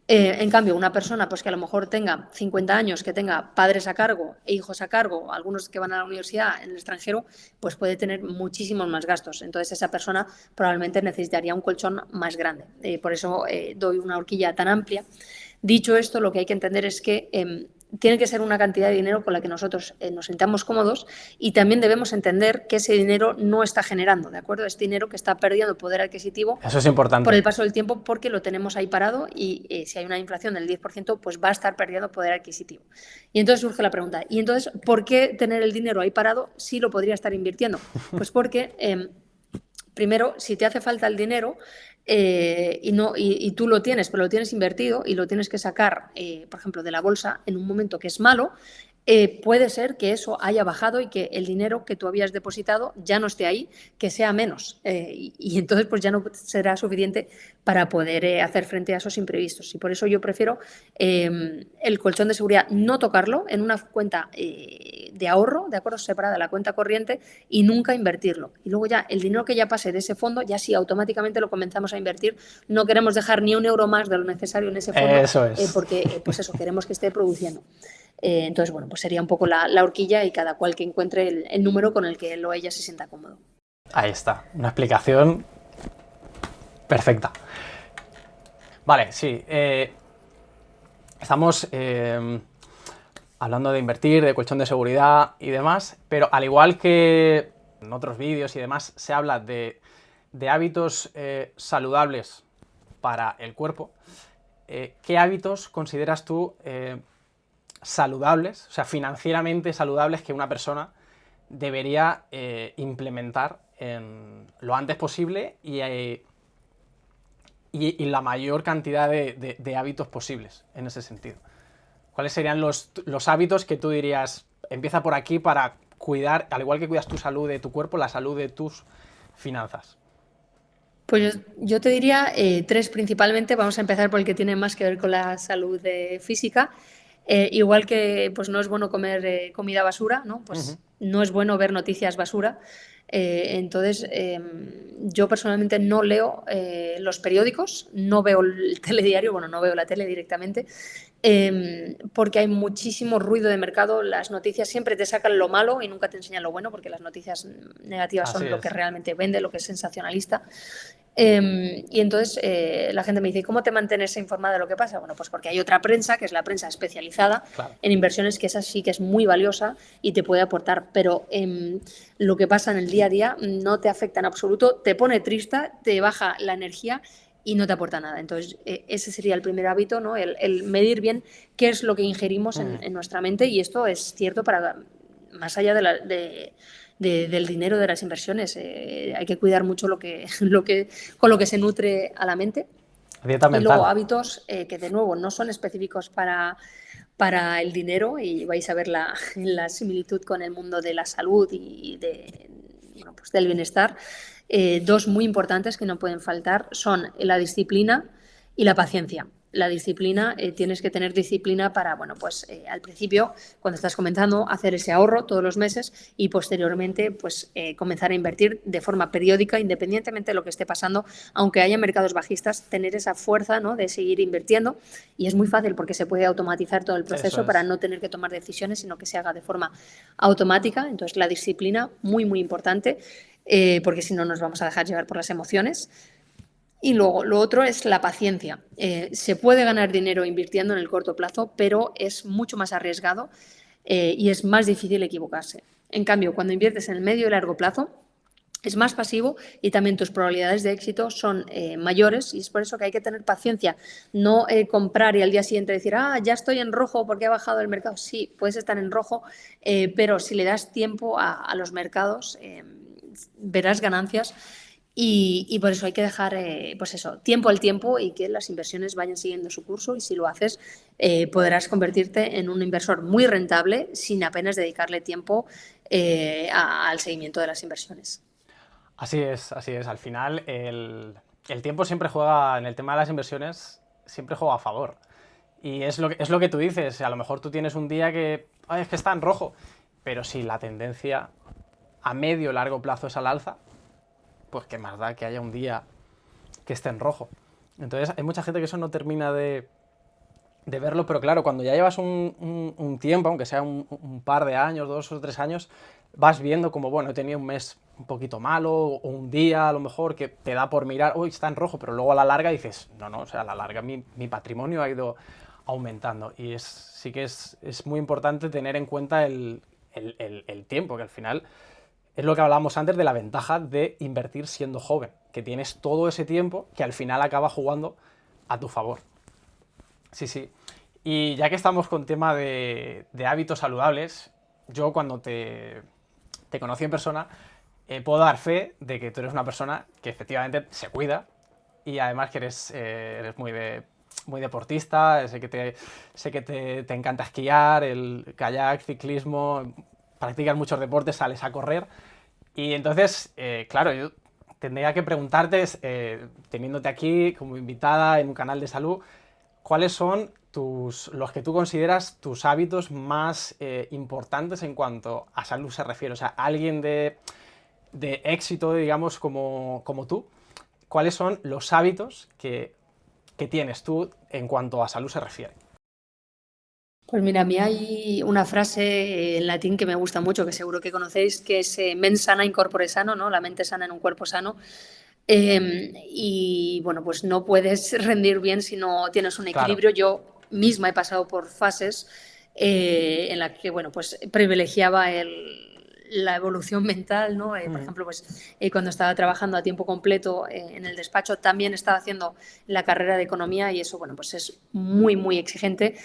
En cambio, una persona pues, que a lo mejor tenga 50 años, que tenga padres a cargo e hijos a cargo, algunos que van a la universidad en el extranjero, pues puede tener muchísimos más gastos. Entonces, esa persona probablemente necesitaría un colchón más grande. Por eso doy una horquilla tan amplia. Dicho esto, lo que hay que entender es que tiene que ser una cantidad de dinero con la que nosotros nos sintamos cómodos, y también debemos entender que ese dinero no está generando, ¿de acuerdo? Es dinero que está perdiendo poder adquisitivo. Eso es importante. Por el paso del tiempo, porque lo tenemos ahí parado, y si hay una inflación del 10%, pues va a estar perdiendo poder adquisitivo. Y entonces surge la pregunta, ¿y entonces por qué tener el dinero ahí parado si lo podría estar invirtiendo? Pues porque, primero, si te hace falta el dinero, y tú lo tienes, pero lo tienes invertido y lo tienes que sacar, por ejemplo, de la bolsa en un momento que es malo, puede ser que eso haya bajado y que el dinero que tú habías depositado ya no esté ahí, que sea menos. Y entonces pues ya no será suficiente para poder hacer frente a esos imprevistos. Y por eso yo prefiero el colchón de seguridad no tocarlo en una cuenta de ahorro, de acuerdo, separada de la cuenta corriente, y nunca invertirlo. Y luego ya el dinero que ya pase de ese fondo, ya sí automáticamente lo comenzamos a invertir. No queremos dejar ni un euro más de lo necesario en ese fondo. Eso es. Porque pues eso, queremos que esté produciendo. Entonces, bueno, pues sería un poco la horquilla, y cada cual que encuentre el número con el que él o ella se sienta cómodo. Ahí está, una explicación perfecta. Vale, sí. Estamos hablando de invertir, de colchón de seguridad y demás, pero al igual que en otros vídeos y demás, se habla de hábitos saludables para el cuerpo. ¿Qué hábitos consideras tú saludables, o sea, financieramente saludables, que una persona debería implementar lo antes posible y la mayor cantidad de hábitos posibles en ese sentido? ¿Cuáles serían los hábitos que tú dirías, empieza por aquí para cuidar, al igual que cuidas tu salud de tu cuerpo, la salud de tus finanzas? Pues yo te diría 3 principalmente. Vamos a empezar por el que tiene más que ver con la salud física. Igual que pues no es bueno comer comida basura, ¿no? Pues no es bueno ver noticias basura. Entonces, yo personalmente no leo los periódicos, no veo el telediario, bueno, no veo la tele directamente, porque hay muchísimo ruido de mercado. Las noticias siempre te sacan lo malo y nunca te enseñan lo bueno, porque las noticias negativas son lo que realmente vende, lo que es sensacionalista. Y entonces la gente me dice, ¿cómo te mantienes informada de lo que pasa? Bueno, pues porque hay otra prensa, que es la prensa especializada en inversiones, que esa sí que es muy valiosa y te puede aportar, pero lo que pasa en el día a día no te afecta en absoluto, te pone triste, te baja la energía y no te aporta nada. Entonces ese sería el primer hábito, ¿no? El medir bien qué es lo que ingerimos en nuestra mente, y esto es cierto para más allá de del dinero, de las inversiones. Hay que cuidar mucho con lo que se nutre a la mente. Dieta mental. Y luego hábitos que, de nuevo, no son específicos para el dinero, y vais a ver la similitud con el mundo de la salud y pues del bienestar. Dos muy importantes que no pueden faltar son la disciplina y la paciencia. La disciplina, tienes que tener disciplina para, pues al principio, cuando estás comenzando, hacer ese ahorro todos los meses y posteriormente pues comenzar a invertir de forma periódica, independientemente de lo que esté pasando, aunque haya mercados bajistas, tener esa fuerza, ¿no?, de seguir invirtiendo. Y es muy fácil porque se puede automatizar todo el proceso para no tener que tomar decisiones, sino que se haga de forma automática. Entonces, la disciplina, muy, muy importante, porque si no nos vamos a dejar llevar por las emociones. Y luego, lo otro es la paciencia. Se puede ganar dinero invirtiendo en el corto plazo, pero es mucho más arriesgado y es más difícil equivocarse. En cambio, cuando inviertes en el medio y largo plazo, es más pasivo y también tus probabilidades de éxito son mayores, y es por eso que hay que tener paciencia. No comprar y al día siguiente decir, ya estoy en rojo porque ha bajado el mercado. Sí, puedes estar en rojo, pero si le das tiempo a los mercados, verás ganancias. Y por eso hay que dejar tiempo al tiempo y que las inversiones vayan siguiendo su curso, y si lo haces podrás convertirte en un inversor muy rentable sin apenas dedicarle tiempo al seguimiento de las inversiones. Así es. Al final el tiempo siempre juega, en el tema de las inversiones, siempre juega a favor. Y es lo que tú dices, a lo mejor tú tienes un día que es que está en rojo, pero si la tendencia a medio o largo plazo es al alza, pues qué más da que haya un día que esté en rojo. Entonces hay mucha gente que eso no termina de verlo, pero claro, cuando ya llevas un tiempo, aunque sea un par de años, 2 o 3 años, vas viendo como, bueno, he tenido un mes un poquito malo, o un día a lo mejor que te da por mirar, uy, está en rojo, pero luego a la larga dices, no, o sea, a la larga mi patrimonio ha ido aumentando. Y sí que es muy importante tener en cuenta el tiempo, que al final es lo que hablábamos antes de la ventaja de invertir siendo joven, que tienes todo ese tiempo que al final acaba jugando a tu favor. Sí. Y ya que estamos con tema de hábitos saludables, yo cuando te conocí en persona, puedo dar fe de que tú eres una persona que efectivamente se cuida, y además que eres muy deportista. Sé que te encanta esquiar, el kayak, ciclismo, practicas muchos deportes, sales a correr. Y entonces, claro, yo tendría que preguntarte, teniéndote aquí como invitada en un canal de salud, ¿cuáles son los que tú consideras tus hábitos más importantes en cuanto a salud se refiere? O sea, alguien de éxito, digamos, como tú, ¿cuáles son los hábitos que tienes tú en cuanto a salud se refiere? Pues mira, a mí hay una frase en latín que me gusta mucho, que seguro que conocéis, que es mens sana in corpore sano, ¿no? La mente sana en un cuerpo sano. Y bueno, pues no puedes rendir bien si no tienes un equilibrio. Claro. Yo misma he pasado por fases en las que, bueno, pues privilegiaba la evolución mental, ¿no? Por ejemplo, pues cuando estaba trabajando a tiempo completo en el despacho, también estaba haciendo la carrera de economía, y eso, bueno, pues es muy, muy exigente.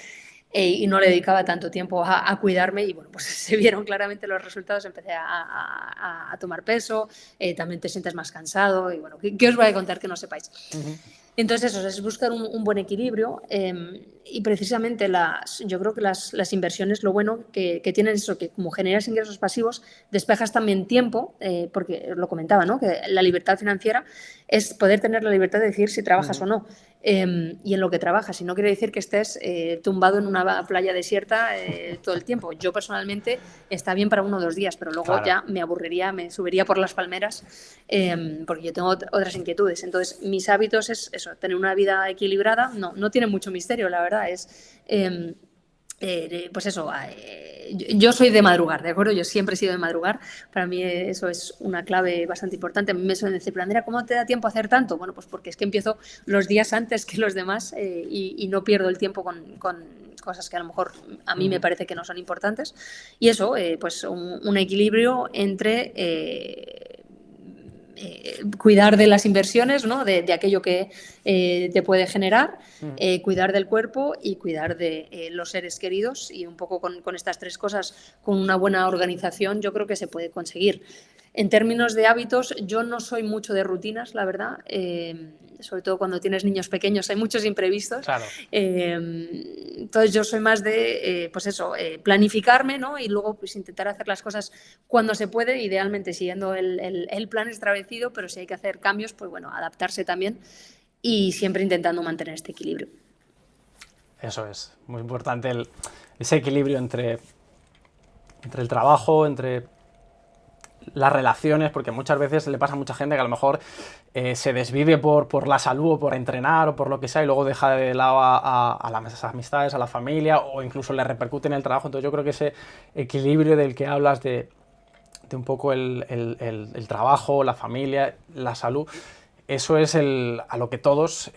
Y no le dedicaba tanto tiempo a cuidarme, y bueno, pues se vieron claramente los resultados. Empecé a tomar peso, también te sientes más cansado, y bueno, ¿qué os voy a contar que no sepáis? Entonces eso es buscar un buen equilibrio, y precisamente yo creo que las inversiones, lo bueno que tienen es eso, que como generas ingresos pasivos, despejas también tiempo, porque lo comentaba, ¿no?, que la libertad financiera es poder tener la libertad de decidir si trabajas o no, y en lo que trabajas. Y no quiere decir que estés tumbado en una playa desierta todo el tiempo. Yo personalmente está bien para 1 o 2 días, pero luego ya me aburriría, me subiría por las palmeras, porque yo tengo otras inquietudes. Entonces, mis hábitos es eso, tener una vida equilibrada. No tiene mucho misterio, la verdad. Es pues eso, yo soy de madrugar, ¿de acuerdo? Yo siempre he sido de madrugar. Para mí eso es una clave bastante importante. A mí me suelen decir, Andrea, ¿cómo te da tiempo a hacer tanto? Bueno, pues porque es que empiezo los días antes que los demás, y no pierdo el tiempo con cosas que a lo mejor a mí me parece que no son importantes. Y eso, pues un equilibrio entre cuidar de las inversiones, ¿no? De aquello que te puede generar, cuidar del cuerpo y cuidar de los seres queridos, y un poco con estas tres cosas, con una buena organización, yo creo que se puede conseguir. En términos de hábitos, yo no soy mucho de rutinas, la verdad. Sobre todo cuando tienes niños pequeños, hay muchos imprevistos. Claro. Entonces yo soy más de, pues eso, planificarme, ¿no? Y luego pues intentar hacer las cosas cuando se puede, idealmente siguiendo el plan establecido, pero si hay que hacer cambios, pues bueno, adaptarse también y siempre intentando mantener este equilibrio. Eso es, muy importante ese equilibrio entre el trabajo, entre las relaciones, porque muchas veces le pasa a mucha gente que a lo mejor se desvive por la salud o por entrenar o por lo que sea, y luego deja de lado a las amistades, a la familia, o incluso le repercute en el trabajo. Entonces yo creo que ese equilibrio del que hablas de un poco el trabajo, la familia, la salud, eso es a lo que todos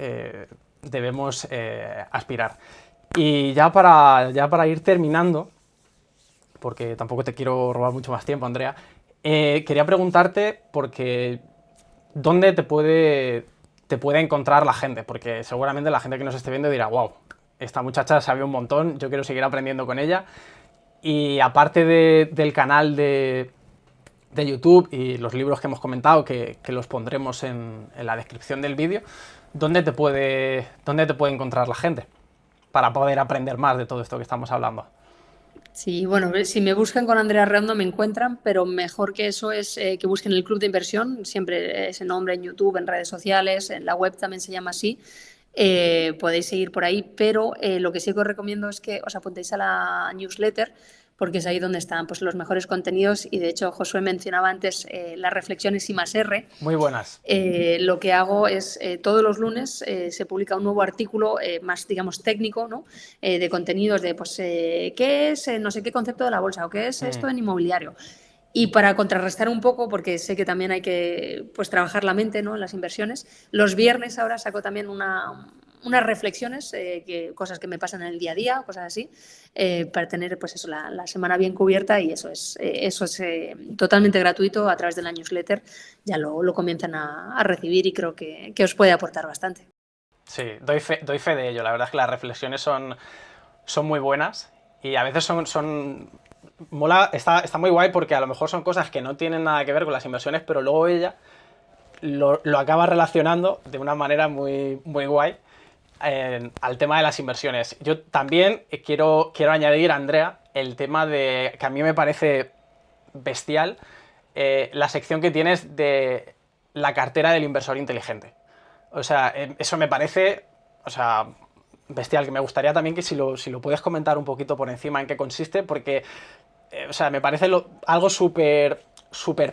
debemos aspirar. Y ya para ir terminando, porque tampoco te quiero robar mucho más tiempo, Andrea, quería preguntarte porque ¿dónde te puede encontrar la gente? Porque seguramente la gente que nos esté viendo dirá, wow, esta muchacha sabe un montón, yo quiero seguir aprendiendo con ella. Y aparte del canal de YouTube y los libros que hemos comentado, que los pondremos en la descripción del vídeo, ¿dónde te puede encontrar la gente para poder aprender más de todo esto que estamos hablando? Sí, bueno, si me buscan con Andrea Redondo me encuentran, pero mejor que eso es que busquen el Club de Inversión, siempre ese nombre en YouTube, en redes sociales, en la web también se llama así. Podéis seguir por ahí, pero lo que sí que os recomiendo es que os apuntéis a la newsletter, porque es ahí donde están pues, los mejores contenidos, y de hecho Josué mencionaba antes las reflexiones I+R. Muy buenas. Lo que hago es todos los lunes se publica un nuevo artículo más, digamos, técnico, ¿no? De contenidos de, pues, ¿qué es no sé qué concepto de la bolsa o qué es esto en inmobiliario? Y para contrarrestar un poco, porque sé que también hay que pues, trabajar la mente, ¿no? En las inversiones, los viernes ahora saco también unas reflexiones, cosas que me pasan en el día a día, cosas así, para tener pues eso, la semana bien cubierta, y eso es totalmente gratuito a través de la newsletter. Ya lo comienzan a recibir y creo que os puede aportar bastante. Sí, doy fe de ello. La verdad es que las reflexiones son muy buenas y a veces mola, está muy guay porque a lo mejor son cosas que no tienen nada que ver con las inversiones, pero luego ella lo acaba relacionando de una manera muy, muy guay al tema de las inversiones. Yo también quiero añadir, Andrea, el tema de que a mí me parece bestial, la sección que tienes de la cartera del inversor inteligente. O sea, eso me parece, o sea, bestial, que me gustaría también que si lo puedes comentar un poquito por encima en qué consiste, porque o sea, me parece algo súper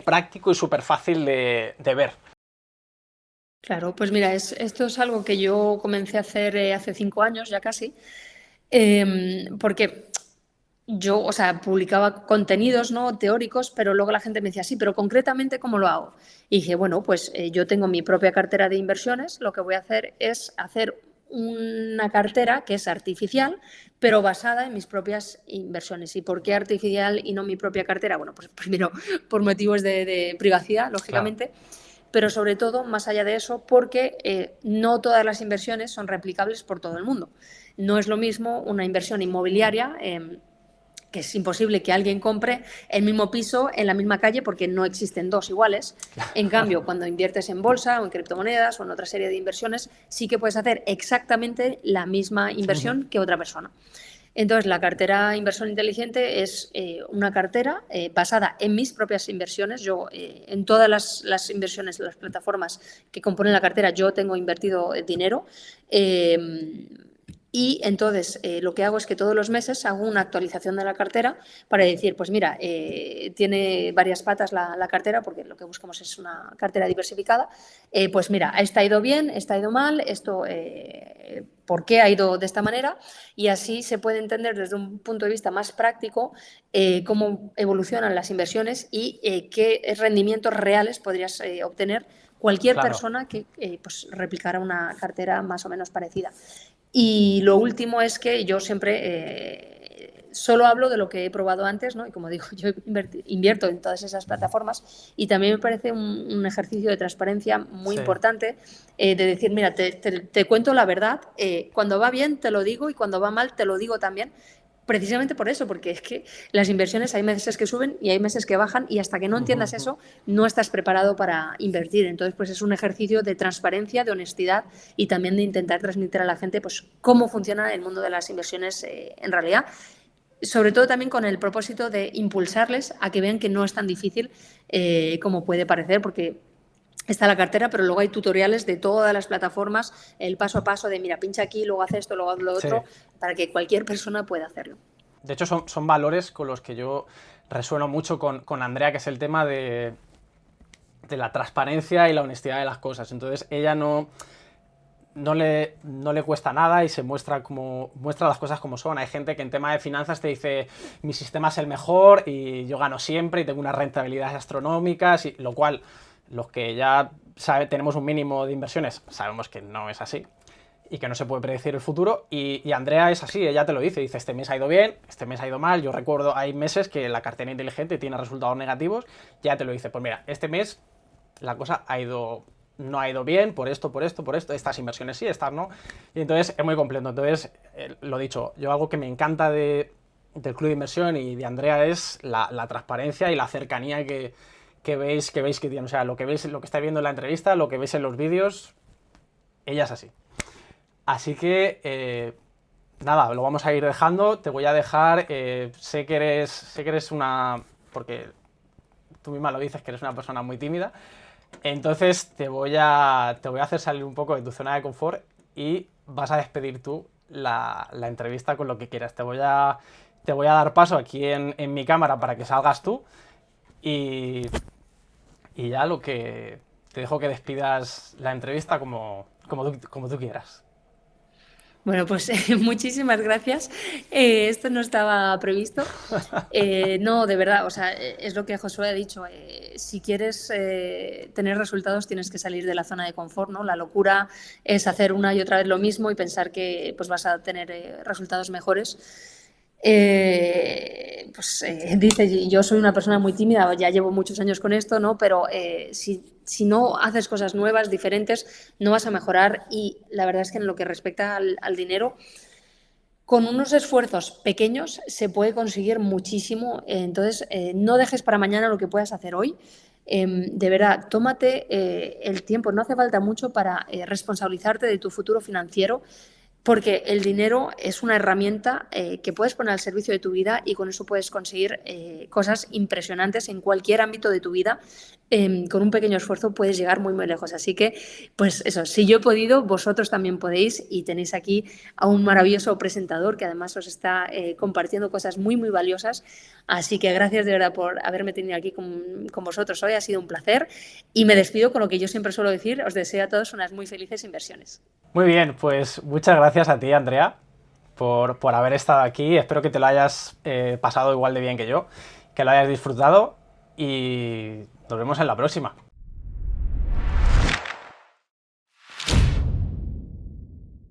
práctico y súper fácil de ver. Claro, pues mira, esto es algo que yo comencé a hacer hace 5 años ya casi, porque yo, o sea, publicaba contenidos, ¿no? Teóricos, pero luego la gente me decía, sí, pero concretamente, ¿cómo lo hago? Y dije, bueno, pues yo tengo mi propia cartera de inversiones, lo que voy a hacer es hacer una cartera que es artificial, pero basada en mis propias inversiones. ¿Y por qué artificial y no mi propia cartera? Bueno, pues primero por motivos de privacidad, lógicamente. Claro. Pero sobre todo, más allá de eso, porque no todas las inversiones son replicables por todo el mundo. No es lo mismo una inversión inmobiliaria, que es imposible que alguien compre el mismo piso en la misma calle porque no existen dos iguales. En cambio, cuando inviertes en bolsa o en criptomonedas o en otra serie de inversiones, sí que puedes hacer exactamente la misma inversión que otra persona. Entonces, la cartera Inversión Inteligente es una cartera basada en mis propias inversiones. Yo, en todas las inversiones, las plataformas que componen la cartera, yo tengo invertido dinero. Y entonces lo que hago es que todos los meses hago una actualización de la cartera para decir, pues mira, tiene varias patas la cartera, porque lo que buscamos es una cartera diversificada. Pues mira, esta ha ido bien, esta ha ido mal, esto, ¿por qué ha ido de esta manera? Y así se puede entender desde un punto de vista más práctico cómo evolucionan las inversiones y qué rendimientos reales podrías obtener cualquier persona que pues, replicara una cartera más o menos parecida. Y lo último es que yo siempre solo hablo de lo que he probado antes, ¿no? Y como digo, yo invierto en todas esas plataformas y también me parece un ejercicio de transparencia muy importante, de decir, mira, te cuento la verdad, cuando va bien te lo digo y cuando va mal te lo digo también. Precisamente por eso, porque es que las inversiones hay meses que suben y hay meses que bajan y hasta que no entiendas eso, no estás preparado para invertir. Entonces, pues es un ejercicio de transparencia, de honestidad y también de intentar transmitir a la gente pues cómo funciona el mundo de las inversiones en realidad. Sobre todo también con el propósito de impulsarles a que vean que no es tan difícil como puede parecer, porque está la cartera, pero luego hay tutoriales de todas las plataformas, el paso a paso de, mira, pincha aquí, luego haz esto, luego haz lo otro, para que cualquier persona pueda hacerlo. De hecho, son valores con los que yo resueno mucho con Andrea, que es el tema de la transparencia y la honestidad de las cosas. Entonces, ella no le cuesta nada y muestra las cosas como son. Hay gente que en tema de finanzas te dice, mi sistema es el mejor y yo gano siempre y tengo unas rentabilidades astronómicas, lo cual... Los que ya tenemos un mínimo de inversiones sabemos que no es así y que no se puede predecir el futuro, y Andrea es así, ella te lo dice, este mes ha ido bien, este mes ha ido mal. Yo recuerdo, hay meses que la cartera inteligente tiene resultados negativos, ya te lo dice, pues mira, este mes la cosa no ha ido bien por esto, estas inversiones sí, estas no, y entonces es muy completo. Entonces, lo dicho, yo algo que me encanta del club de inversión y de Andrea es la transparencia y la cercanía que veis que tiene. O sea, lo que estáis viendo en la entrevista, lo que veis en los vídeos, ella es así. Así que, nada, lo vamos a ir dejando. Te voy a dejar, sé que eres una... porque tú misma lo dices, que eres una persona muy tímida. Entonces te voy a hacer salir un poco de tu zona de confort y vas a despedir tú la entrevista con lo que quieras. Te voy a dar paso aquí en mi cámara para que salgas tú y ya te dejo que despidas la entrevista como tú quieras. Bueno, pues muchísimas gracias. Esto no estaba previsto. No, de verdad, o sea, es lo que Josué ha dicho. Si quieres tener resultados, tienes que salir de la zona de confort, ¿no? La locura es hacer una y otra vez lo mismo y pensar que pues, vas a tener resultados mejores. Dice, yo soy una persona muy tímida, ya llevo muchos años con esto, ¿no? Pero si no haces cosas nuevas, diferentes, no vas a mejorar. Y la verdad es que en lo que respecta al dinero, con unos esfuerzos pequeños se puede conseguir muchísimo. Entonces, no dejes para mañana lo que puedas hacer hoy. De verdad, tómate el tiempo, no hace falta mucho para responsabilizarte de tu futuro financiero, porque el dinero es una herramienta que puedes poner al servicio de tu vida y con eso puedes conseguir cosas impresionantes en cualquier ámbito de tu vida. Con un pequeño esfuerzo puedes llegar muy, muy lejos. Así que, pues eso, si yo he podido, vosotros también podéis, y tenéis aquí a un maravilloso presentador que además os está compartiendo cosas muy, muy valiosas. Así que gracias de verdad por haberme tenido aquí con vosotros hoy. Ha sido un placer y me despido con lo que yo siempre suelo decir. Os deseo a todos unas muy felices inversiones. Muy bien, pues muchas gracias a ti, Andrea, por haber estado aquí. Espero que te lo hayas pasado igual de bien que yo, que lo hayas disfrutado y nos vemos en la próxima.